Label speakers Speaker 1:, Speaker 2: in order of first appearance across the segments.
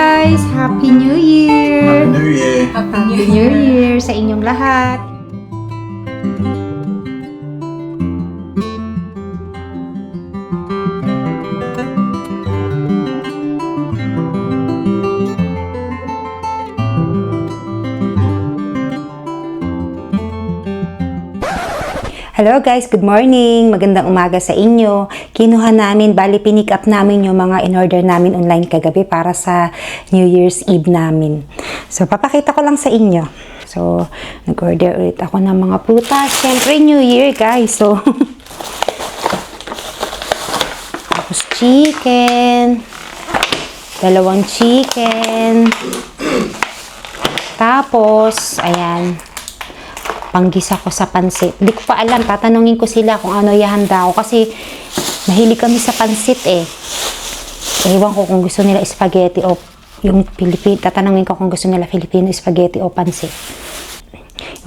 Speaker 1: guys! Happy New Year!
Speaker 2: Happy New Year!
Speaker 1: Happy New Year sa inyong lahat! Hello guys, good morning! Magandang umaga sa inyo. Kinuha namin, bali pinick up namin yung mga in-order namin online kagabi para sa New Year's Eve namin. So, papakita ko lang sa inyo. So, nag-order ulit ako ng mga prutas. Siyempre, New Year guys. So, tapos chicken. 2 chicken. Tapos, ayan. Panggisa ko sa pansit. Hindi ko pa alam. Tatanungin ko sila kung ano ihanda ko. Kasi mahilig kami sa pansit eh. Ewan ko kung gusto nila spaghetti o yung Filipino. Tatanungin ko kung gusto nila Filipino spaghetti o pansit.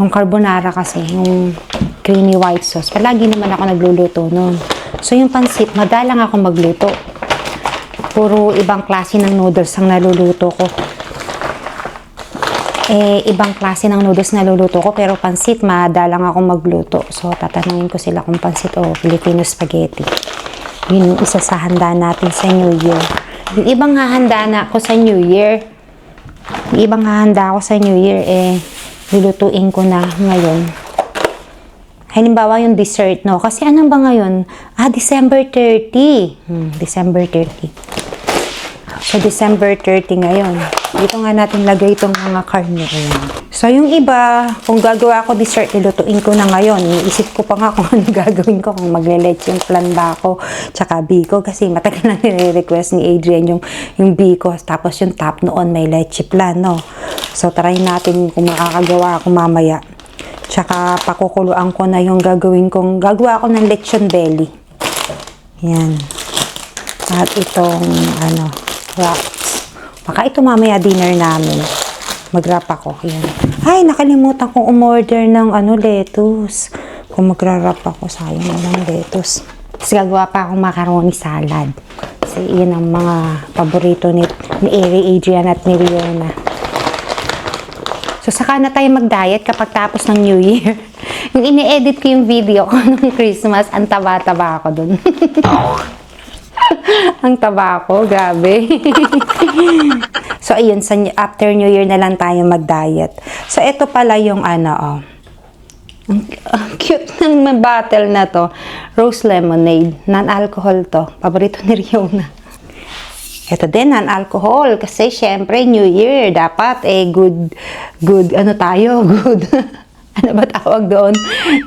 Speaker 1: Yung carbonara kasi, yung creamy white sauce. Palagi naman ako nagluluto nun. So yung pansit, madalang ako magluto. Puro ibang klase ng noodles ang naluluto ko. Ibang klase ng noodles na luluto ko, pero pansit, madalang ako magluto. So, tatanungin ko sila kung pansit o Filipino spaghetti. Yun yung isa sa handa natin sa New Year. Yung ibang hahanda na ako sa New Year, lulutuin ko na ngayon. Halimbawa yung dessert, no? Kasi ano ba ngayon? December 30. December 30. So, December 30 ngayon. Dito nga natin lagay itong mga karne. Ayan. So, yung iba, kung gagawa ako dessert, nilutuin ko na ngayon. Iisip ko pa nga kung ano gagawin ko, kung magle-lechon plan ba ako, tsaka biko. Kasi matagal na nire-request ni Adrian yung biko. Tapos yung top noon, may leche plan, no? So, try natin kung makakagawa ako mamaya. Tsaka, pakukuluan ko na yung gagawin kong, gagawa ako ng lechon belly. Yan. At itong, wraps. Baka ito mamaya dinner namin. Mag-wrap ako. Yan. Ay, nakalimutan kong umorder ng lettuce. Kung magra-wrap ako, sayang ng lettuce. Tapos gagawa pa akong macaroni salad. Kasi yan ang mga paborito ni Eri, Adrian at ni Riona. So, saka na tayo mag-diet kapag tapos ng New Year. Yung ini-edit ko yung video ko nung Christmas, ang taba-taba ako dun. Ang taba ko, grabe. So, ayun, after New Year na lang tayo mag-diet. So, ito pala yung ang cute ng bottle na to. Rose lemonade. Non-alcohol to. Paborito ni Riona. Ito din, non-alcohol. Kasi, syempre, New Year. Dapat, good, good. Ano ba tawag doon?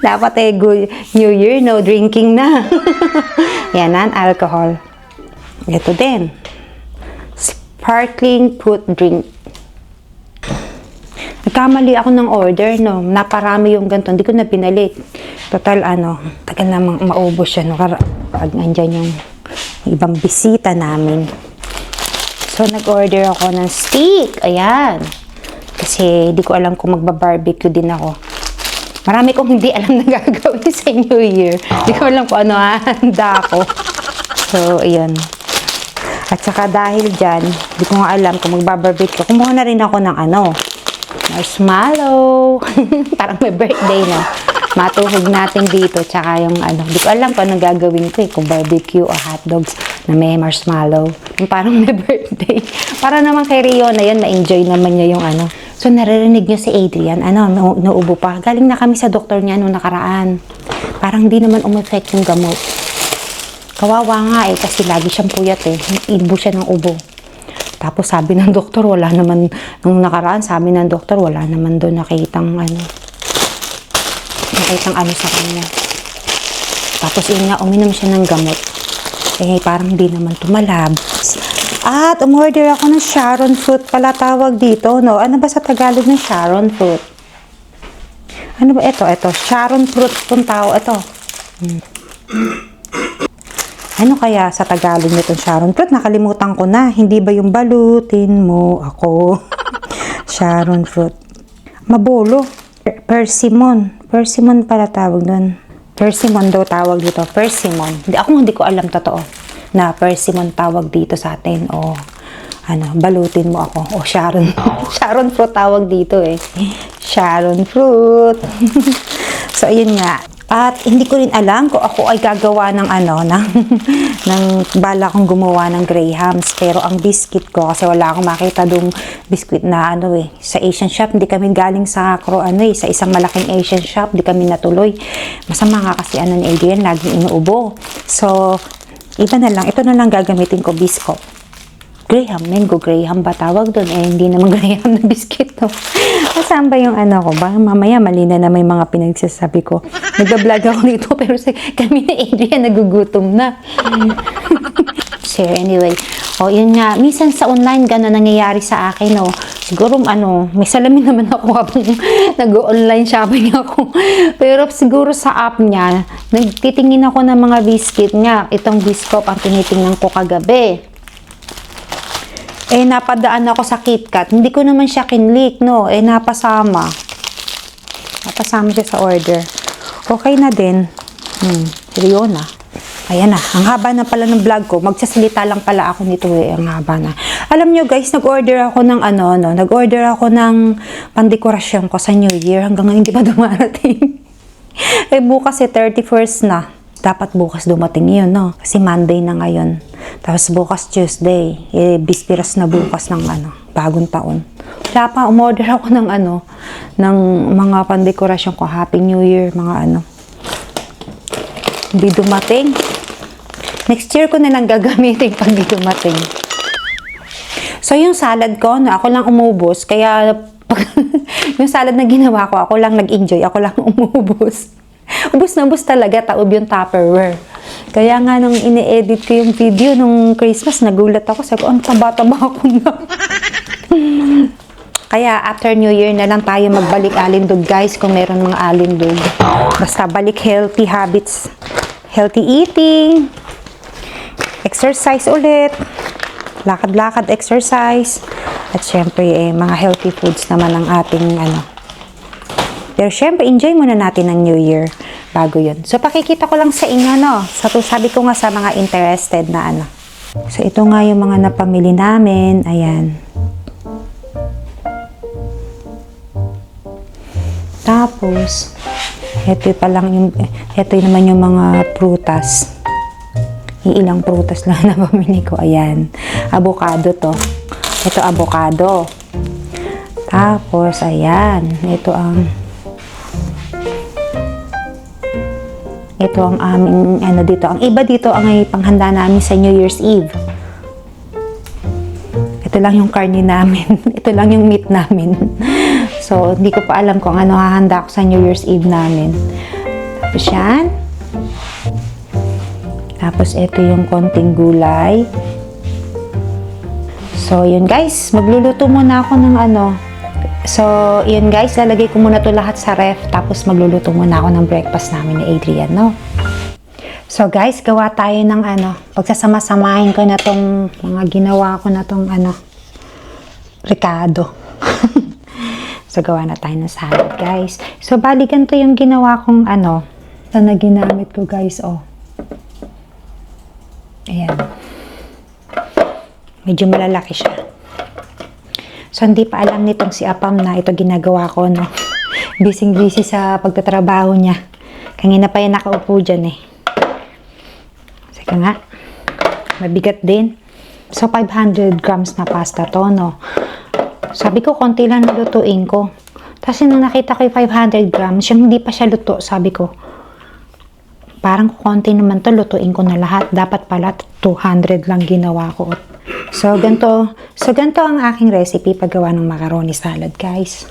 Speaker 1: Dapat, good New Year, no drinking na. Yan, non-alcohol. Ito din. Sparkling fruit drink. Nagkamali ako ng order, no? Naparami yung ganito. Hindi ko na pinalik. Total, tagal namang maubos siya, no? Pag nandyan yung ibang bisita namin. So, nag-order ako ng steak. Ayan. Kasi, hindi ko alam kung magba-barbecue din ako. Marami kong hindi alam na gagawin sa New Year. Hindi ko alam kung ano handa ako. So, ayan. At saka dahil dyan, hindi ko nga alam kung magbabarbecue. Kumuha na rin ako ng marshmallow. Parang may birthday na. Matuhog natin dito. Tsaka yung hindi ko alam kung anong gagawin ko kung barbecue o hotdogs na may marshmallow. Yung parang may birthday. Para naman kay Rio na yun, ma-enjoy naman niya yung So, naririnig niyo si Adrian, nauubo pa. Galing na kami sa doktor niya nung nakaraan. Parang hindi naman umeffect yung gamot. Kawawa nga kasi lagi siyang puyat Ibo siya ng ubo. Tapos sabi ng doktor, wala naman, nung nakaraan, sabi ng doktor, wala naman doon nakitang sa kanya. Tapos yun nga, uminom siya ng gamot. Parang hindi naman tumalab. At umorder ako ng Sharon fruit pala tawag dito, no? Ano ba sa Tagalog ng Sharon fruit? Ano ba ito? Sharon fruit itong tao. Ito. Ano kaya sa Tagalog nitong Sharon fruit? Nakalimutan ko na. Hindi ba yung balutin mo ako? Sharon fruit. Mabolo. Persimmon. Persimmon pala tawag doon. Persimmon daw tawag dito. Persimmon. Hindi ko alam totoo na persimmon tawag dito sa atin. O balutin mo ako. O, Sharon. Sharon fruit tawag dito eh. Sharon fruit. So, ayun nga. At hindi ko rin alam kung ako ay gagawa ng ng bala kong gumawa ng grahams. Pero ang biscuit ko, kasi wala akong makita dong biscuit na sa Asian shop. Hindi kami galing sa sa isang malaking Asian shop. Hindi kami natuloy. Masama nga kasi ni Adrian, laging inuubo. So, iba na lang. Ito na lang gagamitin ko, bisco. Graham, mango Graham ba tawag doon? Hindi naman Graham na biscuit to. Saan ba yung ko? Baka mamaya mali na may mga pinagsasabi ko. Nag-vlog ako nito pero kami na Adrian nagugutom na. So anyway, yun nga. Minsan sa online gano'n nangyayari sa akin, Siguro may salamin naman ako habang nag-online shopping ako. Pero siguro sa app niya, nagtitingin ako ng mga biscuit nga. Itong Biscoff ang tinitingnan ko kagabi. Napadaan ako sa KitKat. Hindi ko naman siya kinlik, napasama. Napasama siya sa order. Okay na din. Yun na. Ayan na. Ang haba na pala ng vlog ko. Magsasalita lang pala ako nito Ang haba na. Alam nyo guys, nag-order ako ng nag-order ako ng pandekorasyon ko sa New Year. Hanggang ngayon hindi pa dumarating. Bukas 31st na. Dapat bukas dumating yun, Kasi Monday na ngayon. Tapos bukas Tuesday. Bispiras na bukas ng bagong taon. Wala pa, umorder ako ng ng mga pandekorasyon ko. Happy New Year, mga Hindi dumating. Next year ko na lang gagamitin pag di dumating. So, yung salad ko, ako lang umubos. Kaya, yung salad na ginawa ko, ako lang nag-enjoy. Ako lang umubos. Ubus na ubus talaga, taob yung Tupperware. Kaya nga nung ini-edit ko yung video nung Christmas, nagulat ako. Sabi ko, taba-taba ako na. Kaya after New Year na lang tayo magbalik alindog guys, kung meron mga alindog. Basta balik healthy habits. Healthy eating. Exercise ulit. Lakad-lakad exercise. At syempre, mga healthy foods naman ang ating Pero syempre, enjoy muna natin ang New Year bago yun. So, pakikita ko lang sa inyo, sabi ko nga sa mga interested na So, ito nga yung mga napamili namin. Ayan. Tapos, ito naman yung mga prutas. Ilang prutas lang na pamili ko. Ayan. Avocado to. Ito, avocado. Tapos, ayan. Ito ang aming dito. Ang iba dito ang panghanda namin sa New Year's Eve. Ito lang yung karne namin. Ito lang yung meat namin. So, hindi ko pa alam kung ano hahanda ko sa New Year's Eve namin. Tapos yan. Tapos ito yung konting gulay. So, yun guys. Magluluto muna ako ng So, yun guys, lalagay ko muna to lahat sa ref, tapos magluluto muna ako ng breakfast namin ni Adrian, So guys, gawa tayo ng pagsasama-samahin ko na tong mga ginawa ko na tong Ricardo. So, gawa na tayo ng salad, guys. So, bali ganito yung ginawa kong na ginamit ko, guys, Ayan. Medyo malalaki siya. So, hindi pa alam nitong si Apam na ito ginagawa ko, Busy-busy sa pagtatrabaho niya. Kanina pa yan nakaupo dyan, Saka nga. Mabigat din. So, 500 grams na pasta to, Sabi ko, konti lang nalutuin ko. Tapos, nung nakita ko yung 500 grams, yung hindi pa siya luto, sabi ko, parang konti naman to, lutuin ko na lahat. Dapat pala, 200 lang ginawa ko. So, ganito ang aking recipe paggawa ng macaroni salad, guys.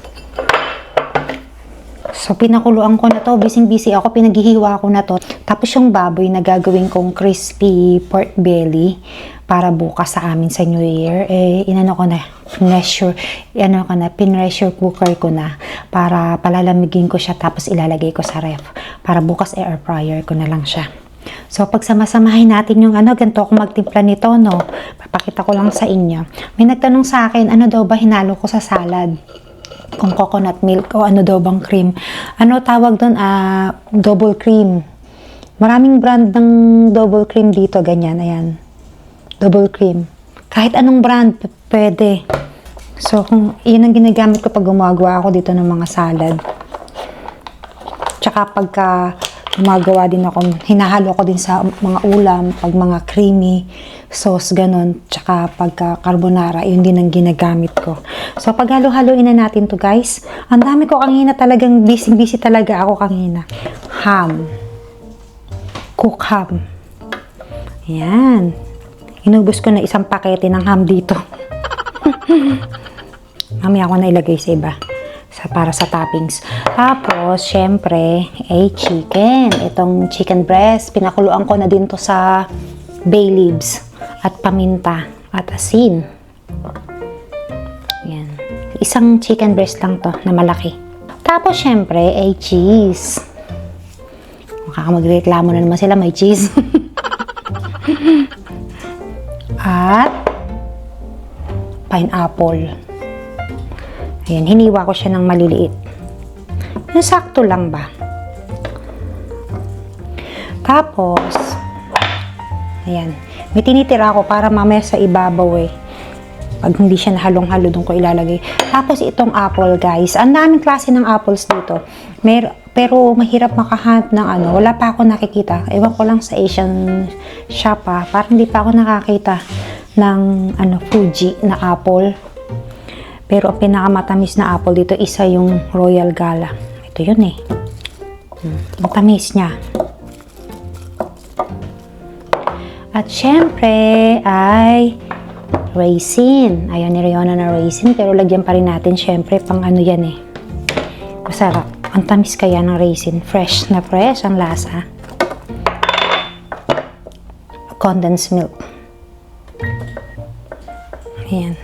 Speaker 1: So, pinakuluan ko na to. Busy ako. Pinaghihiwa ko na to. Tapos, yung baboy na gagawin kong crispy pork belly para bukas sa amin sa New Year, pinressure cooker ko na para palalamigin ko siya tapos ilalagay ko sa ref. Para bukas air fryer ko na lang siya. So, pagsama-samahin natin yung ganito ako magtimpla nito, Papakita ko lang sa inyo. May nagtanong sa akin, daw ba hinalo ko sa salad? Kung coconut milk o daw bang cream. Tawag doon? Double cream. Maraming brand ng double cream dito, ganyan, ayan. Double cream. Kahit anong brand, pwede. So, kung yun ang ginagamit ko pag gumagawa ako dito ng mga salad. Tsaka pagka gumagawa din ako, hinahalo ko din sa mga ulam, pag mga creamy sauce, ganun. Tsaka pagka carbonara, yun din ang ginagamit ko. So, pag halo-haloin na natin to guys, ang dami ko kanina talagang busy talaga ako kanina. Ham. Cook ham. Ayan. Inubos ko na isang pakete ng ham dito. Mamaya ko na ilagay sa iba. Para sa toppings. Tapos, syempre, chicken. Itong chicken breast. Pinakuluan ko na din to sa bay leaves at paminta at asin. Yan. Isang chicken breast lang to na malaki. Tapos, syempre, cheese. Magreklamo na naman sila, may cheese. At pineapple. Ayan, hiniwa ko siya ng maliliit. Yung sakto lang ba? Tapos, ayan, may tinitira ako para mamaya sa ibabaw eh. Pag hindi siya nahalong-halo, doon ko ilalagay. Tapos itong apple guys, ang daming klase ng apples dito. Pero mahirap makahanap ng ano, wala pa ako nakikita. Ewan ko lang sa Asian shop parang hindi pa ako nakakita ng Fuji na apple. Pero ang pinakamatamis na apple dito, isa yung Royal Gala. Ito yun eh. Ang tamis niya. At syempre ay raisin. Ayaw ni Riona na raisin, pero lagyan pa rin natin syempre pang ano yan eh. Masarap. Ang tamis kaya ng raisin. Fresh na fresh ang lasa. Condensed milk. Ayan.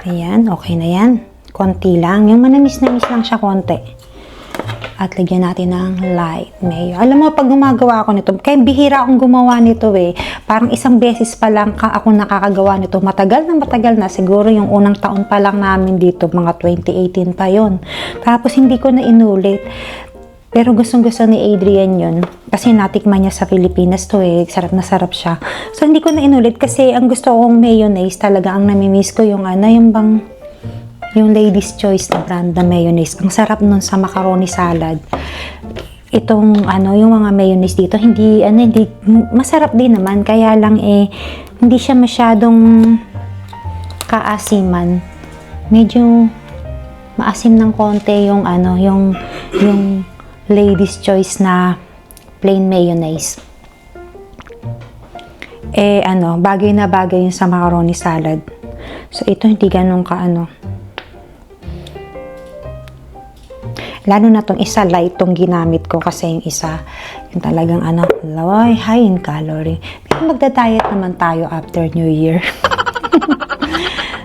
Speaker 1: Ayan, okay na yan. Konti lang. Yung manamis-namis lang siya konti. At lagyan natin ng light mayo. Alam mo, pag gumagawa ako nito, kaya bihira akong gumawa nito eh. Parang isang beses pa lang ako nakakagawa nito. Matagal na. Siguro yung unang taon pa lang namin dito, mga 2018 pa yon. Tapos hindi ko na inulit. Pero gustong-gusto ni Adrian yun. Kasi natikman niya sa Pilipinas to eh. Sarap na sarap siya. So hindi ko na inulit kasi ang gusto kong mayonnaise talaga. Ang namimiss ko yung yung Lady's Choice na brand na mayonnaise. Ang sarap nun sa macaroni salad. Itong yung mga mayonnaise dito, hindi masarap din naman. Kaya lang hindi siya masyadong kaasiman. Medyo maasim ng konti yung yung Lady's Choice na plain mayonnaise. Bagay na bagay yung sa macaroni salad. So ito hindi ganun lalo na tong isa light tong ginamit ko kasi yung isa yung talagang high in calorie. Pero magda-diet naman tayo after New Year.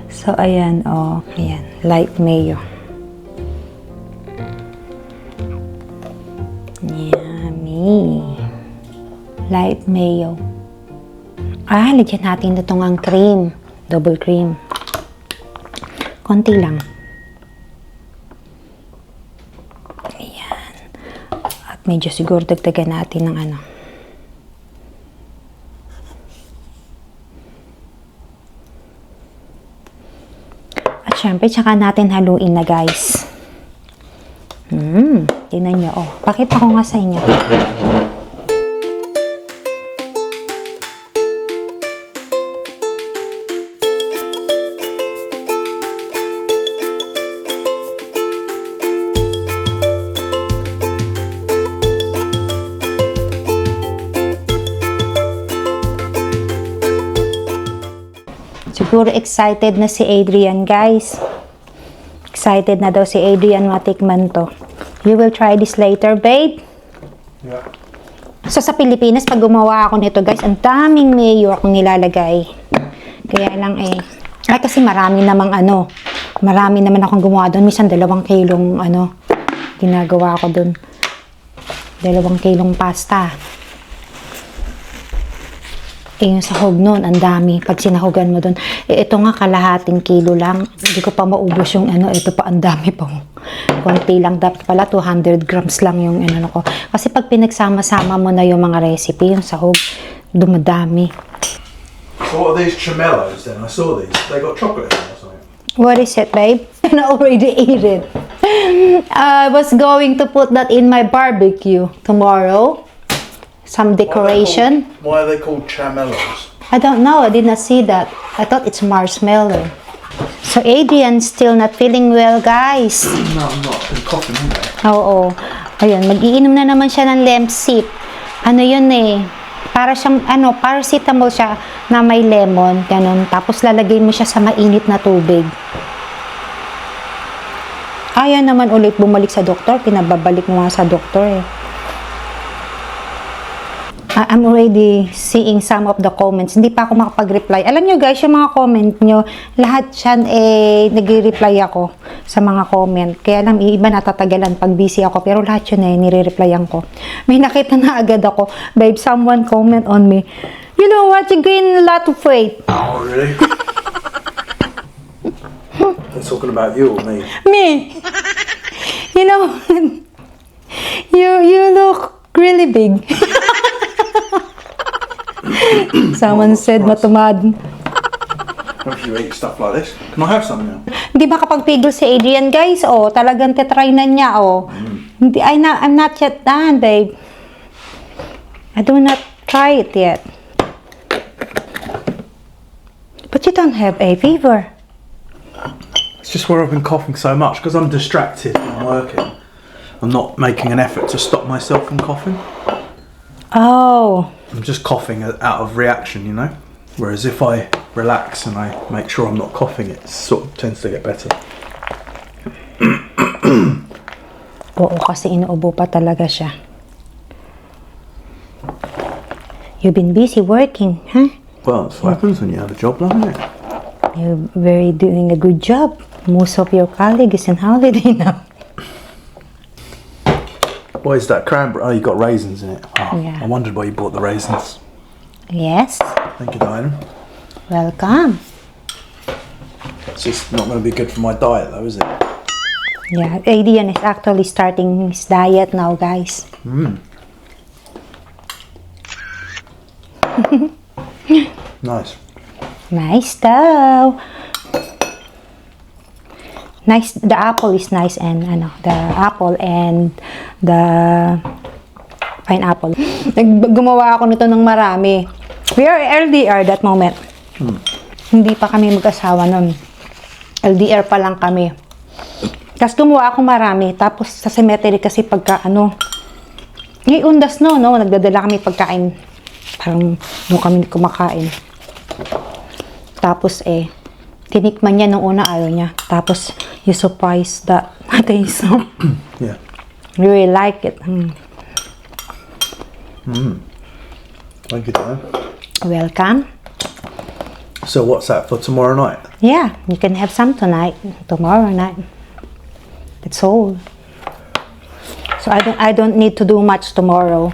Speaker 1: So ayan, ayan, light mayo. Yummy. Light mayo. Lagyan natin itong ang cream. Double cream. Konti lang. Ayan. At medyo siguro dagdagan natin ng At syempre, tsaka natin haluin na guys. Tingnan nyo. Pakita ko nga sa inyo. Siguro excited na si Adrian, guys. Excited na daw si Adrian matikman to. You will try this later, babe?
Speaker 2: Yeah.
Speaker 1: So, sa Pilipinas, pag gumawa ako nito, guys, ang daming mayo akong nilalagay. Kaya lang kasi marami naman akong gumawa doon. Minsan 2 kilong ginagawa ko doon. 2 kilong pasta. Yung sahog nun, ang dami. Pag sinahogan mo dun, ito nga kalahating kilo lang. Hindi ko pa maubos yung ito pa ang dami pa. Konti lang, dapat pala 200 grams lang yung ko. Kasi pag pinagsama-sama mo na yung mga recipe, yung sahog, dumadami.
Speaker 2: So what are these tremellos then? I saw these. They got chocolate in them or something.
Speaker 1: What is it, babe? I already ate it. I was going to put that in my barbecue tomorrow. Some decoration.
Speaker 2: Why are they called tremellos?
Speaker 1: I don't know. I did not see that. I thought it's marshmallow. So Adrian's still not feeling well, guys.
Speaker 2: No, I'm not. I'm coughing, aren't they?
Speaker 1: Oo. Ayun, mag-iinom na naman siya ng Lemsip. Ano yun eh, para siyang, paracetamol siya na may lemon, ganun. Tapos lalagay mo siya sa mainit na tubig. Ayaw naman ulit bumalik sa doktor. Pinababalik mo nga sa doktor eh. I'm already seeing some of the comments. Hindi pa ako makapag-reply. Alam nyo guys, yung mga comment nyo, lahat yan nag-reply ako sa mga comment. Kaya lang, iba natatagalan pag busy ako. Pero lahat yun nire-replyan ko. May nakita na agad ako. Babe, someone comment on me. You know what? You gain a lot of weight.
Speaker 2: Oh, really? They're talking about you or me?
Speaker 1: Me! You know, you look really big. Someone said matumad.
Speaker 2: If you eat stuff like this, can I have some now?
Speaker 1: Hindi ba kapag pigil si Adrian, guys? Oh, talagang tetry na niya, oh. Hindi, I'm not yet done, babe. I do not try it yet. But you don't have a fever.
Speaker 2: It's just where I've been coughing so much because I'm distracted when I'm working. I'm not making an effort to stop myself from coughing.
Speaker 1: Oh.
Speaker 2: I'm just coughing out of reaction, you know? Whereas if I relax and I make sure I'm not coughing, it sort of tends to get better.
Speaker 1: Oo, kasi inuubo pa talaga siya. You've been busy working, huh?
Speaker 2: Well, that's what happens when you have a job, doesn't it?
Speaker 1: You're very doing a good job. Most of your colleagues is on holiday now.
Speaker 2: What is that? Cranberry? Oh, you got raisins in it. Oh,
Speaker 1: Yeah.
Speaker 2: I wondered why you bought the raisins.
Speaker 1: Yes.
Speaker 2: Thank you, Diana.
Speaker 1: Welcome.
Speaker 2: It's just not going to be good for my diet, though, is it?
Speaker 1: Yeah, Adrian is actually starting his diet now, guys.
Speaker 2: Nice.
Speaker 1: Nice daw. Nice, the apple is nice and the apple and the pineapple. Gumawa ako nito ng marami. We are LDR that moment. Hindi pa kami mag-asawa nun. LDR pa lang kami. Tapos gumawa ako marami. Tapos sa cemetery kasi pagka yung undas no, nagdadala kami pagkain. Parang doon kami kumakain. Tapos tinikman niya nung una, ayaw niya. Tapos, you surprised that taste.
Speaker 2: Yeah.
Speaker 1: You really like it.
Speaker 2: Thank you, Diana.
Speaker 1: Welcome.
Speaker 2: So what's that for tomorrow night?
Speaker 1: Yeah, you can have some tonight, tomorrow night. That's all. So I don't need to do much tomorrow.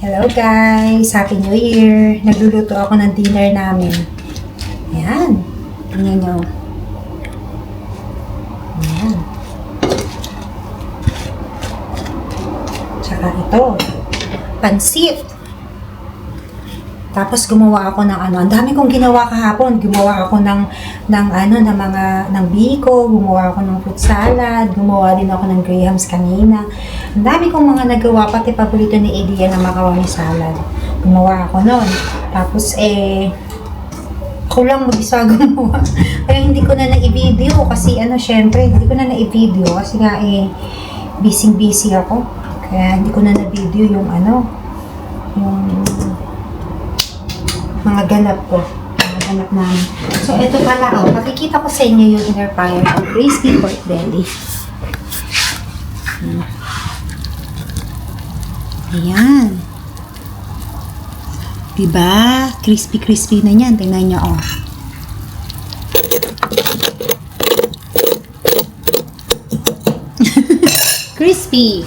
Speaker 1: Hello guys! Happy New Year! Nagluluto ako ng dinner namin. Ayan. Tingnan nyo. Ayan. Tsaka ito. Pansit. Tapos gumawa ako ng ang dami kong ginawa kahapon. Gumawa ako ng biko, gumawa ako ng fruit salad, gumawa din ako ng grahams kanina. Ang dami kong mga nagawa, pati paborito ni Adrian na macaroni salad. Gumawa ako nun. Tapos ako lang mag-isa gumawa. Kaya hindi ko na na-i-video kasi syempre, hindi ko na na-i-video kasi nga busy ako. Kaya hindi ko na na-video yung yung mga ganap ko. Mga ganap namin. So, ito pala, pakikita ko sa inyo yung inner fryer ng crispy pork belly. Ayan. Diba? Crispy na yan. Tingnan nyo, crispy.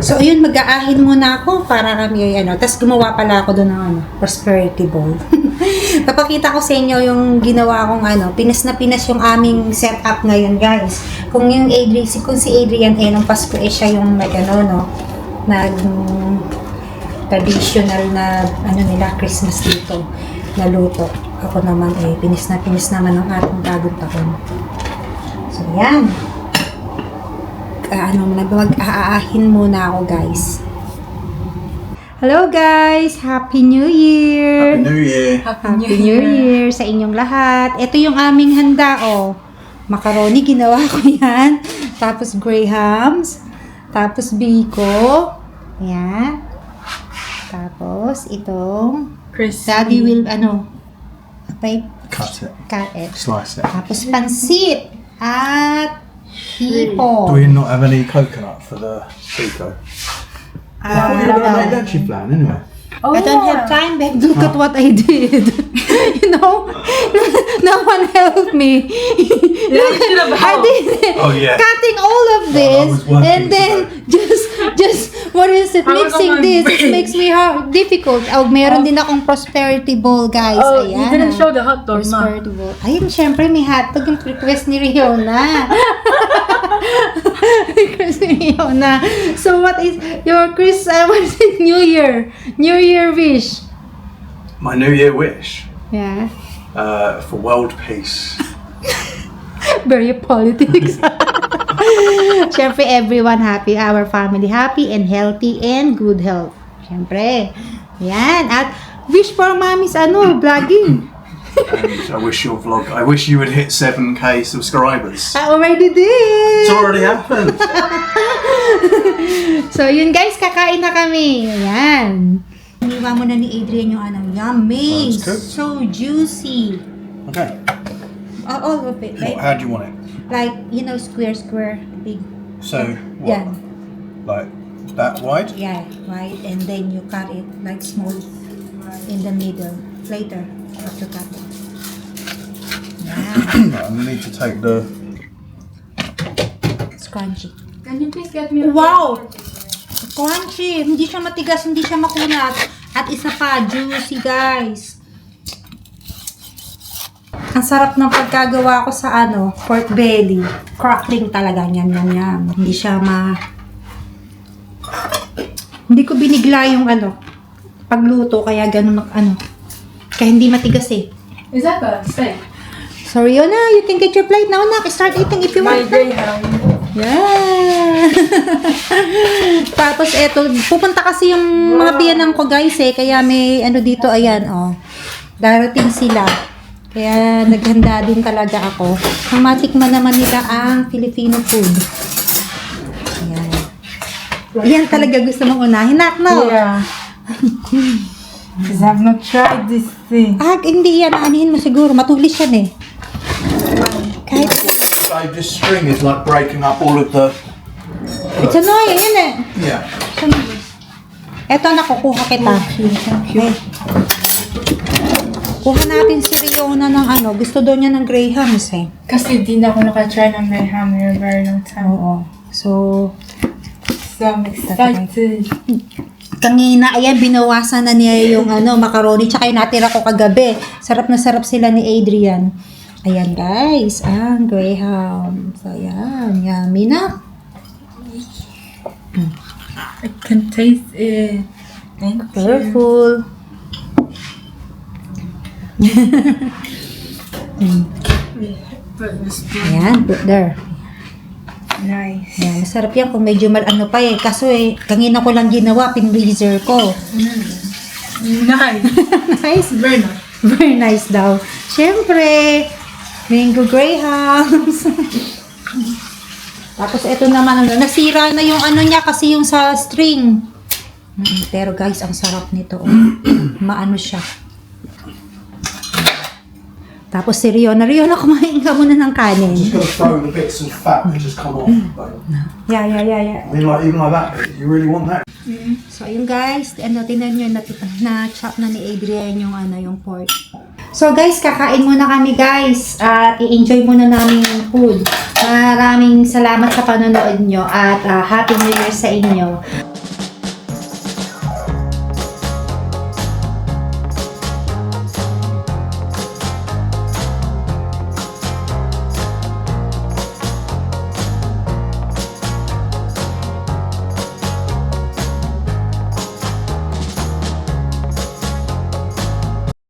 Speaker 1: So, ayun, mag-aahin muna ako para kami tapos gumawa pala ako doon ng prosperity bowl. Papakita ko sa inyo yung ginawa kong pinas na pinas yung aming setup ngayon, guys. Kung yung kung si Adrian nung Pasko siya yung nag traditional na nila Christmas dito na luto. Ako naman pinis naman ng ating bagong taon. So yan. Mag-aahin muna ako, guys. Hello guys! Happy New Year!
Speaker 2: Happy New Year.
Speaker 1: Happy New Year sa inyong lahat. Ito yung aming handa, Macaroni, ginawa ko yan. Tapos grahams. Tapos biko. Yan. Tapos itong Daddy will,
Speaker 2: Cut it.
Speaker 1: cut it.
Speaker 2: Slice it.
Speaker 1: Tapos pansit. At hipon.
Speaker 2: Do we not have any coconut for the pico? You're going to make that cheap plan anyway.
Speaker 1: I don't have time, babe. Look at what I did. No one helped me. I did it.
Speaker 2: Oh, yeah.
Speaker 1: Cutting all of this,
Speaker 2: was working
Speaker 1: and then just what is it? Mixing this, it makes me difficult. Meron din akong prosperity bowl, guys.
Speaker 3: Oh,
Speaker 1: Ayan.
Speaker 3: you didn't show the hot dog, ma.
Speaker 1: Prosperity bowl. Ayun, syempre may hotdog yung request ni Riona. Request ni Riona. So what is your what is it? New Year wish?
Speaker 2: My New Year wish
Speaker 1: Yeah.
Speaker 2: for world peace.
Speaker 1: Very politics. Syempre, everyone happy. Our family happy and healthy and good health. Syempre. Yan. At wish for mommy's vlogging.
Speaker 2: And I wish you would hit 7K subscribers.
Speaker 1: I already did.
Speaker 2: It's already happened.
Speaker 1: So, yun guys, kakain na kami. Ayan. Iniwa mo na ni Adrian yung yummy.
Speaker 2: That's good.
Speaker 1: So juicy.
Speaker 2: Okay.
Speaker 1: All of it, right?
Speaker 2: How do you want it?
Speaker 1: Like, square, big.
Speaker 2: So, what?
Speaker 1: Yeah.
Speaker 2: Like that wide?
Speaker 1: Yeah, right. And then you cut it like small in the middle. Later, after cut it. Yeah.
Speaker 2: Right, I'm gonna need to take the.
Speaker 1: It's crunchy.
Speaker 3: Can you please get me a
Speaker 1: Wow! Crunchy! Hindi siya matigas, hindi siya makunat. At isa pa, juicy, guys. Ang sarap ng pagkagawa ko sa pork belly. Crackling talaga. Yan. Hindi siya Hindi ko binigla yung pagluto, kaya ganun kaya hindi matigas eh.
Speaker 3: Is that a steak?
Speaker 1: So, Riona, you can get your plate now, nak. Start eating if you
Speaker 3: My
Speaker 1: want.
Speaker 3: greyhound.
Speaker 1: Yeah! Tapos eto, pupunta kasi yung mga biyanan ko, guys, kaya may dito, ayan, darating sila. Kaya naghanda din talaga ako. Ang matikman naman nila ang Filipino food. Ayan. Yan talaga gusto mong unahin, nak, no?
Speaker 3: Yeah. Because I've not tried this thing.
Speaker 1: Hindi yan. Anihin mo siguro. Matulis yan eh. Kahit,
Speaker 2: So this string is like breaking up all of the.
Speaker 1: it's annoying, yun eh.
Speaker 2: Yeah.
Speaker 1: Eto, nakukuha kita. Okay. Kuha natin si Riona ng gusto daw niya ng grahams eh.
Speaker 3: Kasi di na ako nakatry ng greyhound in a very long time.
Speaker 1: Oo. So
Speaker 3: I'm excited.
Speaker 1: kanina, ayan, binawasan na niya yung macaroni, tsaka yung natira ko kagabi. Sarap na sarap sila ni Adrian. Ayan, guys, ang graham. So, ayan, yummy na.
Speaker 3: I can taste it. Thank you.
Speaker 1: Careful. Ayan, put there.
Speaker 3: Nice.
Speaker 1: Ayan, masarap yan kung medyo pa eh. Kaso kanina ko lang ginawa, pin-freezer ko.
Speaker 3: Nice.
Speaker 1: Nice.
Speaker 3: Very nice.
Speaker 1: Very nice daw. Siyempre, mango grahams. Tapos ito naman, nasira na yung niya kasi yung sa string. Pero guys, ang sarap nito. Maano siya. Tapos si Riona, kumain ka muna ng kanin.
Speaker 2: Just gonna throw the bits of fat that just come off.
Speaker 1: Yeah.
Speaker 2: I mean, like even like that, you really want that?
Speaker 1: So, ayun guys, tinan nyo, na-chop na ni Adrian yung yung pork. So guys, kakain muna kami guys. At i-enjoy muna namin yung food. Maraming salamat sa panonood nyo at Happy New Year sa inyo.